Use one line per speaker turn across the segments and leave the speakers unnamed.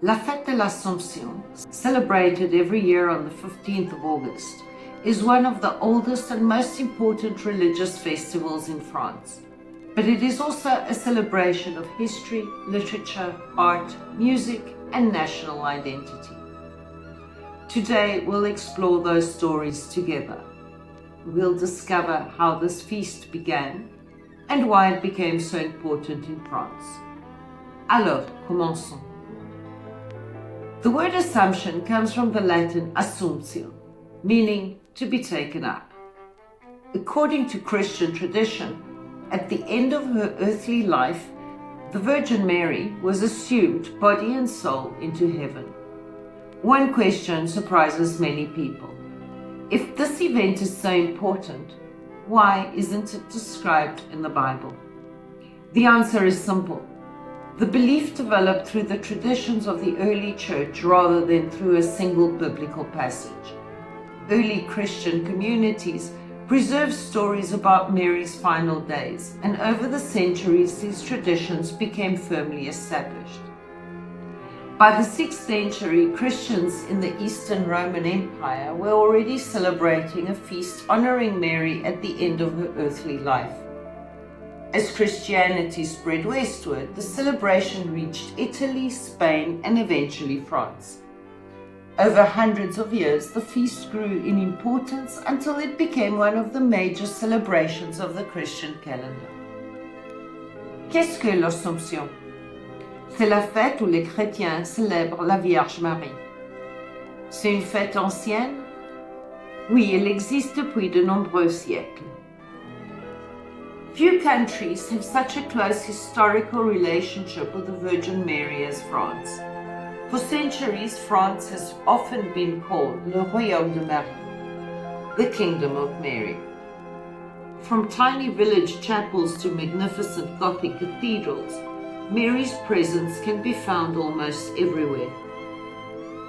La Fête de l'Assomption, celebrated every year on the 15th of August, is one of the oldest and most important religious festivals in France. But it is also a celebration of history, literature, art, music, and national identity. Today, we'll explore those stories together. We'll discover how this feast began and why it became so important in France. Alors, commençons. The word Assumption comes from the Latin Assumptio, meaning to be taken up. According to Christian tradition, at the end of her earthly life, the Virgin Mary was assumed body and soul into heaven. One question surprises many people. If this event is so important, why isn't it described in the Bible? The answer is simple. The belief developed through the traditions of the early church rather than through a single biblical passage. Early Christian communities preserved stories about Mary's final days, and over the centuries these traditions became firmly established. By the 6th century, Christians in the Eastern Roman Empire were already celebrating a feast honoring Mary at the end of her earthly life. As Christianity spread westward, the celebration reached Italy, Spain, and eventually France. Over hundreds of years, the feast grew in importance until it became one of the major celebrations of the Christian calendar. Qu'est-ce que l'Assomption? C'est la fête où les chrétiens célèbrent la Vierge Marie. C'est une fête ancienne? Oui, elle existe depuis de nombreux siècles. Few countries have such a close historical relationship with the Virgin Mary as France. For centuries, France has often been called Le Royaume de Marie, the Kingdom of Mary. From tiny village chapels to magnificent Gothic cathedrals, Mary's presence can be found almost everywhere.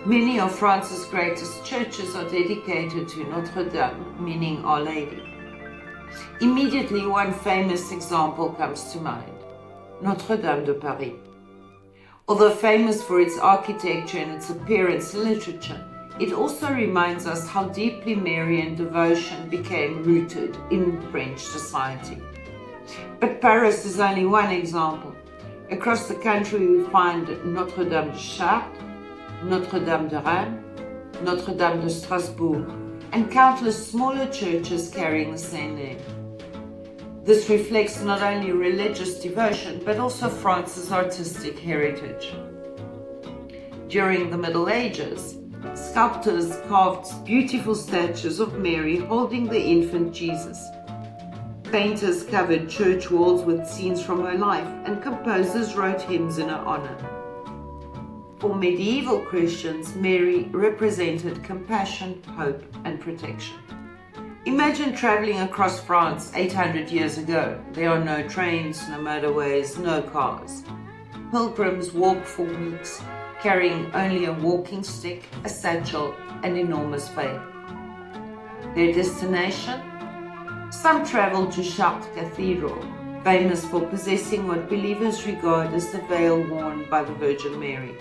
Many of France's greatest churches are dedicated to Notre Dame, meaning Our Lady. Immediately, one famous example comes to mind, Notre Dame de Paris. Although famous for its architecture and its appearance in literature, it also reminds us how deeply Marian devotion became rooted in French society. But Paris is only one example. Across the country we find Notre Dame de Chartres, Notre Dame de Reims, Notre Dame de Strasbourg, and countless smaller churches carrying the same name. This reflects not only religious devotion, but also France's artistic heritage. During the Middle Ages, sculptors carved beautiful statues of Mary holding the infant Jesus. Painters covered church walls with scenes from her life, and composers wrote hymns in her honor. For medieval Christians, Mary represented compassion, hope, and protection. Imagine traveling across France 800 years ago. There are no trains, no motorways, no cars. Pilgrims walk for weeks, carrying only a walking stick, a satchel, and enormous veil. Their destination? Some travel to Chartres Cathedral, famous for possessing what believers regard as the veil worn by the Virgin Mary.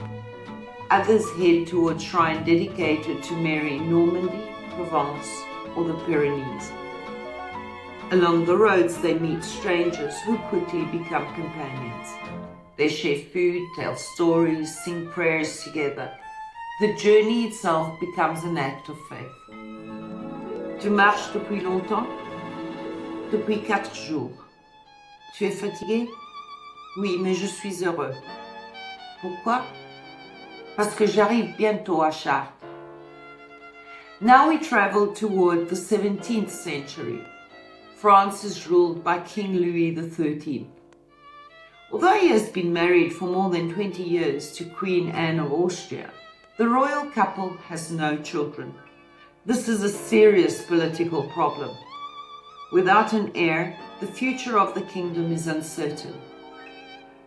Others head towards shrine dedicated to Mary in Normandy, Provence, or the Pyrenees. Along the roads they meet strangers who quickly become companions. They share food, tell stories, sing prayers together. The journey itself becomes an act of faith. Tu marches depuis longtemps? Depuis 4 jours. Tu es fatigué? Oui, mais je suis heureux. Pourquoi? Parce que j'arrive bientôt à Chartres. Now we travel toward the 17th century. France is ruled by King Louis XIII. Although he has been married for more than 20 years to Queen Anne of Austria, the royal couple has no children. This is a serious political problem. Without an heir, the future of the kingdom is uncertain.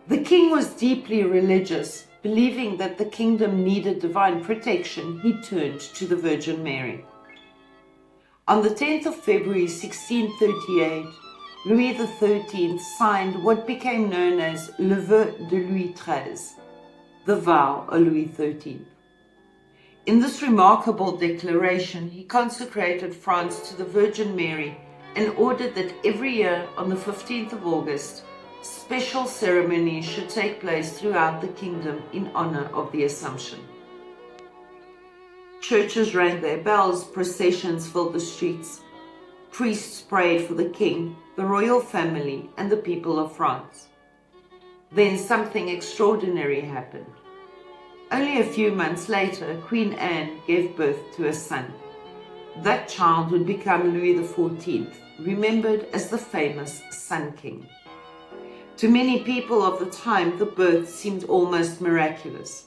The king was deeply religious. Believing that the kingdom needed divine protection, he turned to the Virgin Mary. On the 10th of February 1638, Louis XIII signed what became known as Le Vœu de Louis XIII, the vow of Louis XIII. In this remarkable declaration, he consecrated France to the Virgin Mary and ordered that every year on the 15th of August, special ceremonies should take place throughout the kingdom in honor of the Assumption. Churches rang their bells, processions filled the streets. Priests prayed for the king, the royal family, and the people of France. Then something extraordinary happened. Only a few months later, Queen Anne gave birth to a son. That child would become Louis XIV, remembered as the famous Sun King. To many people of the time, the birth seemed almost miraculous.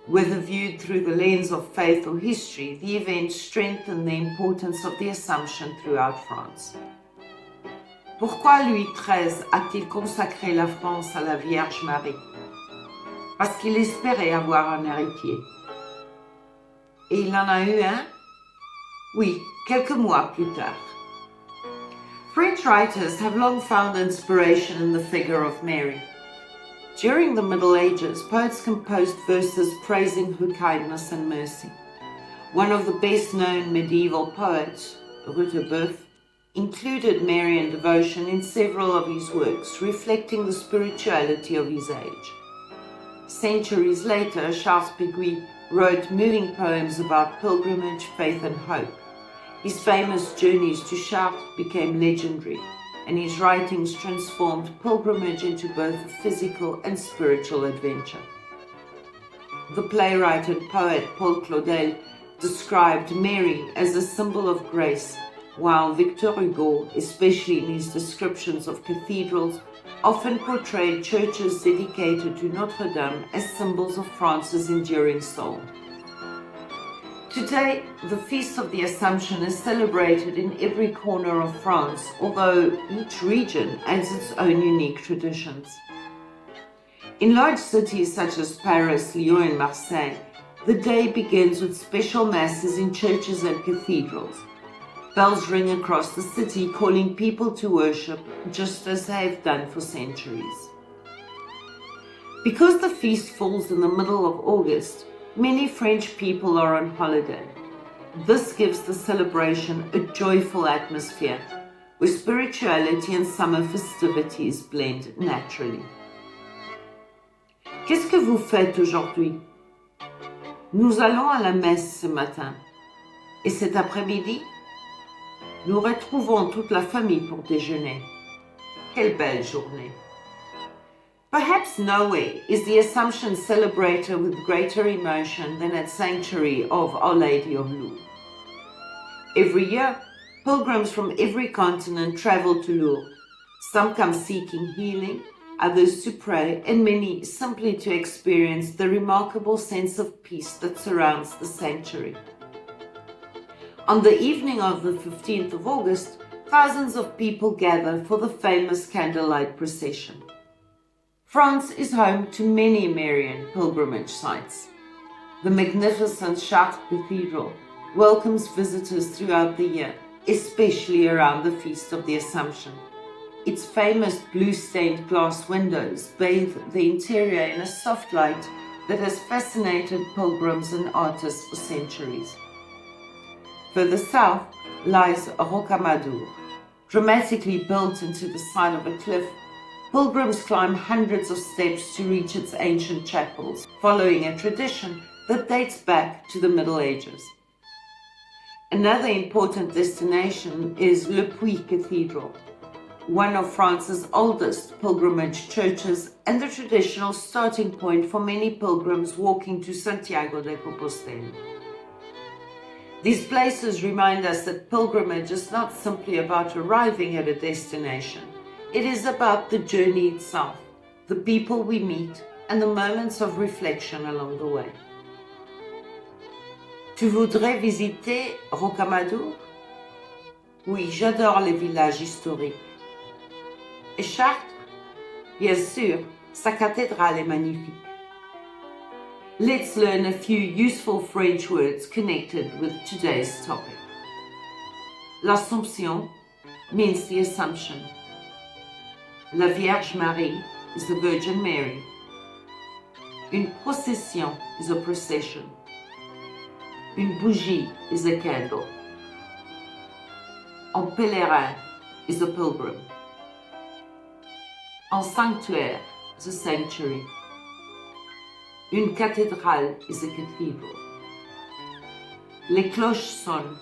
Whether viewed through the lens of faith or history, the event strengthened the importance of the Assumption throughout France. Pourquoi Louis XIII a-t-il consacré la France à la Vierge Marie? Parce qu'il espérait avoir un héritier. Et il en a eu un? Oui, quelques mois plus tard. French writers have long found inspiration in the figure of Mary. During the Middle Ages, poets composed verses praising her kindness and mercy. One of the best-known medieval poets, Rocamadour, included Marian devotion in several of his works, reflecting the spirituality of his age. Centuries later, Charles wrote moving poems about pilgrimage, faith, and hope. His famous journeys to Chartres became legendary, and his writings transformed pilgrimage into both a physical and spiritual adventure. The playwright and poet Paul Claudel described Mary as a symbol of grace, while Victor Hugo, especially in his descriptions of cathedrals, often portrayed churches dedicated to Notre Dame as symbols of France's enduring soul. Today, the Feast of the Assumption is celebrated in every corner of France, although each region has its own unique traditions. In large cities such as Paris, Lyon, and Marseille, the day begins with special masses in churches and cathedrals. Bells ring across the city, calling people to worship, just as they have done for centuries. Because the feast falls in the middle of August, many French people are on holiday. This gives the celebration a joyful atmosphere, where spirituality and summer festivities blend naturally. Qu'est-ce que vous faites aujourd'hui? Nous allons à la messe ce matin. Et cet après-midi, nous retrouvons toute la famille pour déjeuner. Quelle belle journée! Perhaps nowhere is the Assumption celebrated with greater emotion than at Sanctuary of Our Lady of Lourdes. Every year, pilgrims from every continent travel to Lourdes. Some come seeking healing, others to pray, and many simply to experience the remarkable sense of peace that surrounds the sanctuary. On the evening of the 15th of August, thousands of people gather for the famous candlelight procession. France is home to many Marian pilgrimage sites. The magnificent Chartres Cathedral welcomes visitors throughout the year, especially around the Feast of the Assumption. Its famous blue-stained glass windows bathe the interior in a soft light that has fascinated pilgrims and artists for centuries. Further south lies Rocamadour. Dramatically built into the side of a cliff, pilgrims climb hundreds of steps to reach its ancient chapels, following a tradition that dates back to the Middle Ages. Another important destination is Le Puy Cathedral, one of France's oldest pilgrimage churches and the traditional starting point for many pilgrims walking to Santiago de Compostela. These places remind us that pilgrimage is not simply about arriving at a destination. It is about the journey itself, the people we meet, and the moments of reflection along the way. Tu voudrais visiter Rocamadour? Oui, j'adore les villages historiques. Et Chartres? Bien sûr, sa cathédrale est magnifique. Let's learn a few useful French words connected with today's topic. L'Assomption means the Assumption. La Vierge Marie is the Virgin Mary. Une procession is a procession. Une bougie is a candle. Un pèlerin is a pilgrim. Un sanctuaire is a sanctuary. Une cathédrale is a cathedral. Les cloches sonnent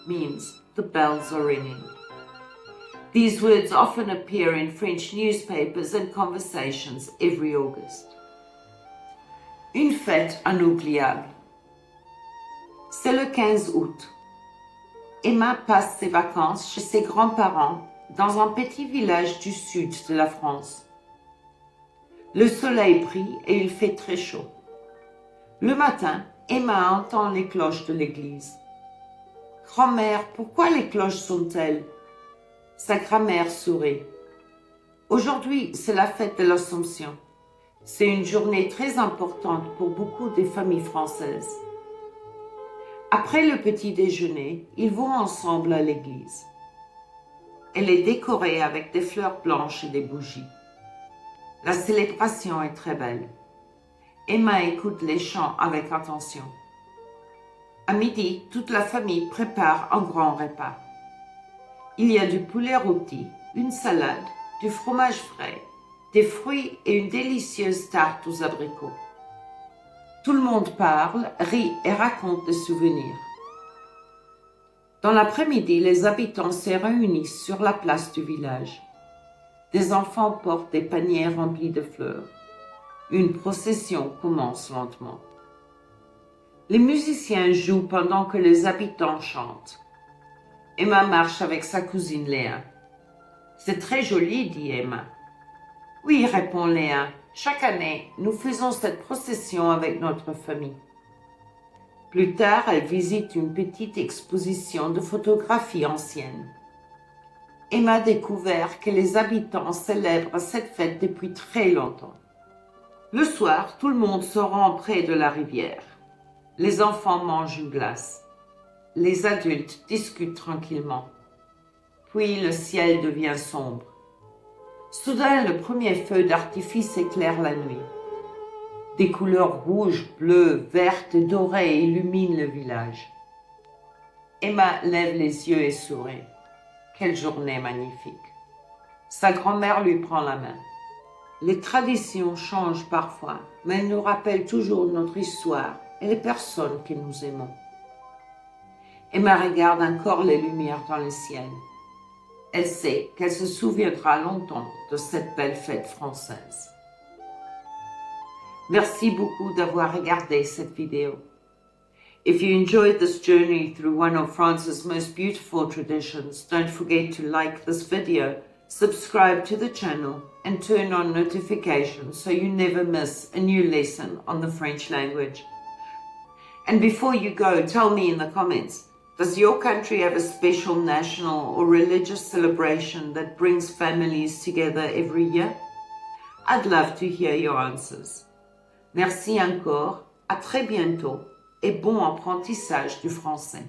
means the bells are ringing. These words often appear in French newspapers and conversations every August. Une fête inoubliable. C'est le 15 août. Emma passe ses vacances chez ses grands-parents dans un petit village du sud de la France. Le soleil brille et il fait très chaud. Le matin, Emma entend les cloches de l'église. « Grand-mère, pourquoi les cloches sonnent-elles » Sa grand-mère sourit. « Aujourd'hui, c'est la fête de l'Assomption. C'est une journée très importante pour beaucoup des familles françaises. » Après le petit déjeuner, ils vont ensemble à l'église. Elle est décorée avec des fleurs blanches et des bougies. La célébration est très belle. Emma écoute les chants avec attention. À midi, toute la famille prépare un grand repas. Il y a du poulet rôti, une salade, du fromage frais, des fruits et une délicieuse tarte aux abricots. Tout le monde parle, rit et raconte des souvenirs. Dans l'après-midi, les habitants se réunissent sur la place du village. Des enfants portent des paniers remplis de fleurs. Une procession commence lentement. Les musiciens jouent pendant que les habitants chantent. Emma marche avec sa cousine Léa. « C'est très joli, dit Emma. »« Oui, répond Léa. Chaque année, nous faisons cette procession avec notre famille. » Plus tard, elle visite une petite exposition de photographies anciennes. Emma découvert que les habitants célèbrent cette fête depuis très longtemps. Le soir, tout le monde se rend près de la rivière. Les enfants mangent une glace. Les adultes discutent tranquillement. Puis le ciel devient sombre. Soudain, le premier feu d'artifice éclaire la nuit. Des couleurs rouges, bleues, vertes et dorées illuminent le village. Emma lève les yeux et sourit. Quelle journée magnifique! Sa grand-mère lui prend la main. Les traditions changent parfois, mais elles nous rappellent toujours notre histoire et les personnes que nous aimons. Emma regarde encore les lumières dans le ciel. Elle sait qu'elle se souviendra longtemps de cette belle fête française. Merci beaucoup d'avoir regardé cette vidéo. If you enjoyed this journey through one of France's most beautiful traditions, don't forget to like this video, subscribe to the channel, and turn on notifications so you never miss a new lesson on the French language. And before you go, tell me in the comments, does your country have a special national or religious celebration that brings families together every year? I'd love to hear your answers. Merci encore, à très bientôt et bon apprentissage du français.